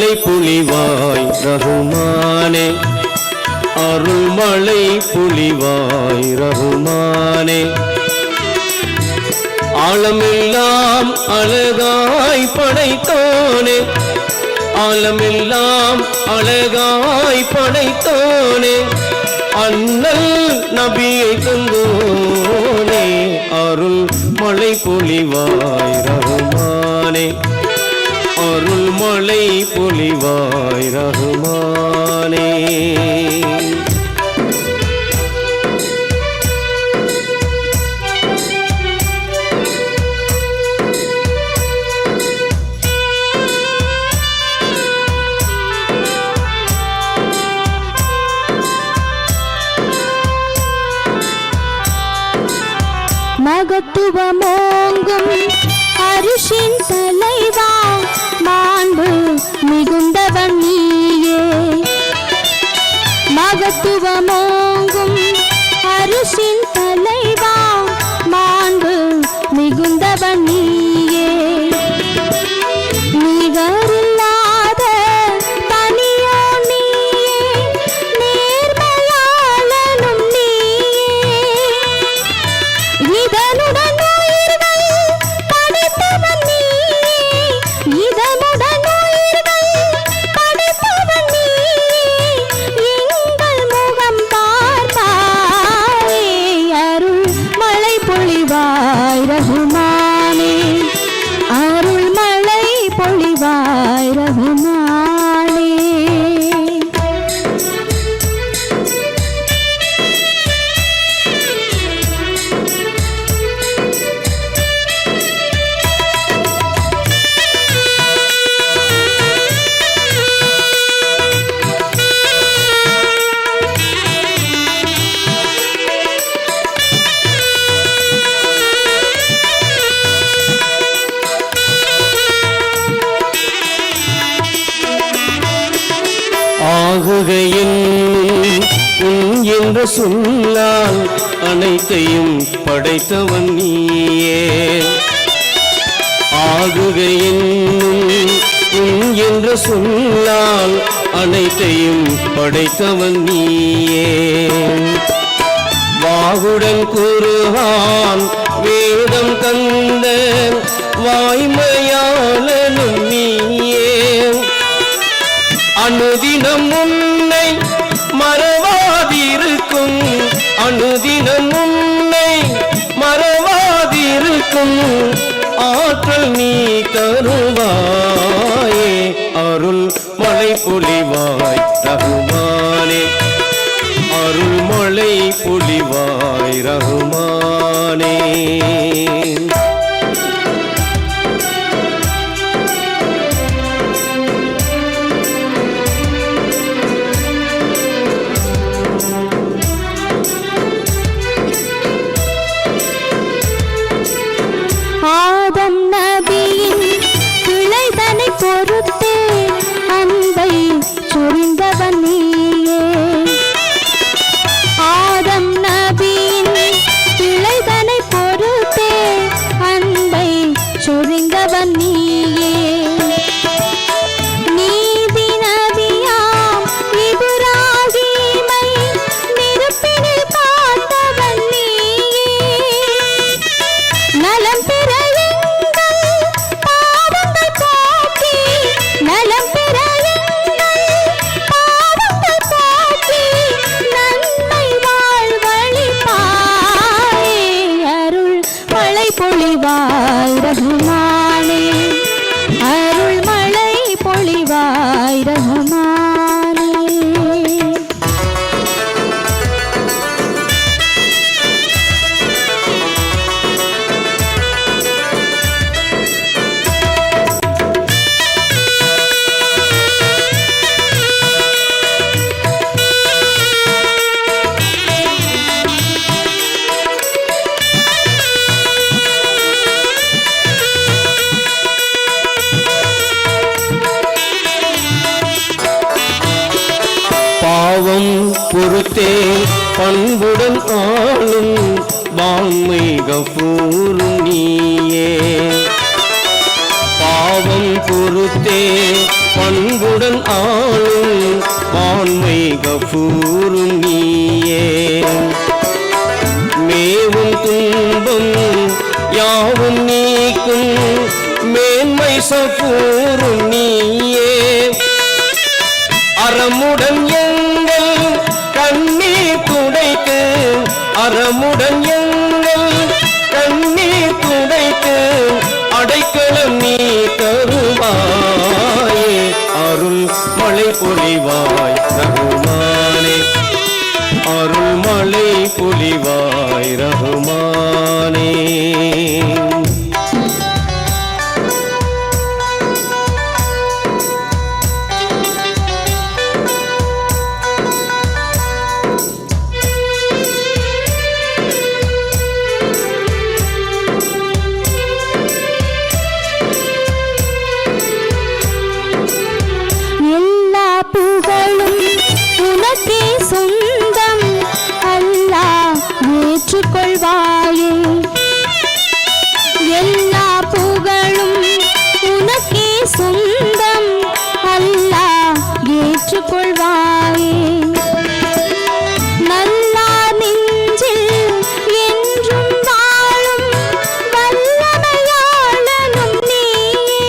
மழை பொழிவாய் ரஹ்மானே, அருள் மழை பொழிவாய் ரஹ்மானே. ஆலமெல்லாம் அழகாய் படைத்தோனே, ஆலமெல்லாம் அழகாய் படைத்தோனே, அண்ணல் நபியை தந்தோனே, அருள் மழை பொழிவாய் ரஹ்மானே, அருள் மழை பொழிவாய் ரஹ்மானே. மகத்துவமோங்கும் அரிசின் தலைவா, மாண்பு மிகுந்தவன் நீயே. மகத்துவமோங்கும் அரிசின் தலைவா, மாண்பு மிகுந்தவன் நீயே. நிகரில்லாத தனியோ நீயே, நேர்மையாளனும் நீயே. இதனுடன் உயிர்கள் படைத்தவன் நீயே, இதனுடன் உயிர்கள் படைத்தவன் நீயே. எங்கள் முகம் பார்ப்பாயே, அருள் மழை பொழிவாய் ரஹ்மானே, அருள் மழை பொழிவாய் ரஹ்மானே. ஆகுகையின் உன் என்ற சொல்லால் அனைத்தையும் படைத்தவன் நீயே. ஆகுகையின் உன் என்ற சொல்லால் அனைத்தையும் படைத்தவன் நீயே. வாகுடன் கூறுவான் வேதம் தந்த வாய்மையாளனும் நீயே. அனுதினம் உன்னை மறவாதிருக்கும், அனுதினம் உன்னை மறவாதிருக்கும் ஆற்றல் நீ தருவாயே, அருள் மழை பொழிவாய் ரஹ்மானே, அருள் மழை பொழிவாய் ரஹ்மானே. ஆதம் நபியின் பிழைதனை பொறுத்தே அன்பை சொரிந்தவன் நீயே. ஆதம் நபியின் பிழைதனை பொறுத்தே அன்பை சொரிந்தவன் நீயே. நீதி நபியாம் இப்ராஹீமை நெருப்பினில் காத்தவன் நீயே. நலம் பெற எங்கள் பாவங்கள் போக்கி, நலம் பெற எங்கள் பாவங்கள் போக்கி, நன்மை வாழ்வழிப்பாயே, அருள் மழை பொழிவாய் ரஹ்மானே, அருள் மழை பொழிவாய் ரஹ்மானே. பாவம் பொறுத்தே பண்புடன் ஆளும் வான்மை கஃபூரும் நீயே. பாவம் பொறுத்தே பண்புடன் ஆளும் வான்மை கஃபூரும் நீயே மேவும் துன்பம் யாவும் நீக்கும் மேன்மை சஃபூரும் நீயே அறமுடன் எங்கள் கண்ணீர் துடைக்கு அறமுடன் எங்கள் கண்ணீர் துடைக்கு அடைக்கலம் நீ தருவாயே அருள் மழை பொழிவாய் ரகுமானே அருள் மழை பொழிவாய் ரகுமானே எல்லா புகழும் உனக்கே சொந்தம் அல்லாஹ் ஏற்றுக்கொள்வாயே எல்லா புகழும் உனக்கே சொந்தம் அல்லாஹ் ஏற்றுக்கொள்வாயே நல்லா நெஞ்சில் என்றும் வாழும் வல்லமையாளனும் நீயே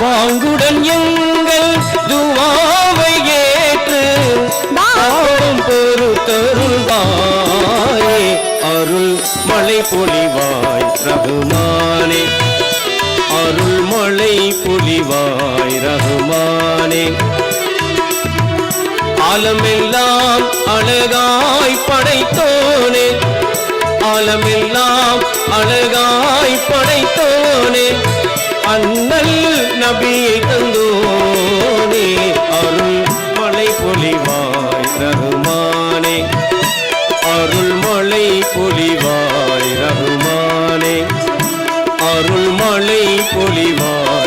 வாங்குடன் எங்கள் துவாவை ஏற்று பாவம் பொறுத்தருள்வாயே அருள் மழை பொழிவாய் ரகுமானே அருள் மழை பொழிவாய் ரகுமானே ஆலமெல்லாம் அழகாய் படைத்தோனே ஆலமெல்லாம் அழகாய் படைத்தோனே அண்ணல் நபியை தந்தோனே அருள் மழை பொழிவாய் ரகுமானே அருள் மழை பொழிவாய் ரகுமானே அருள் மழை பொழிவாய்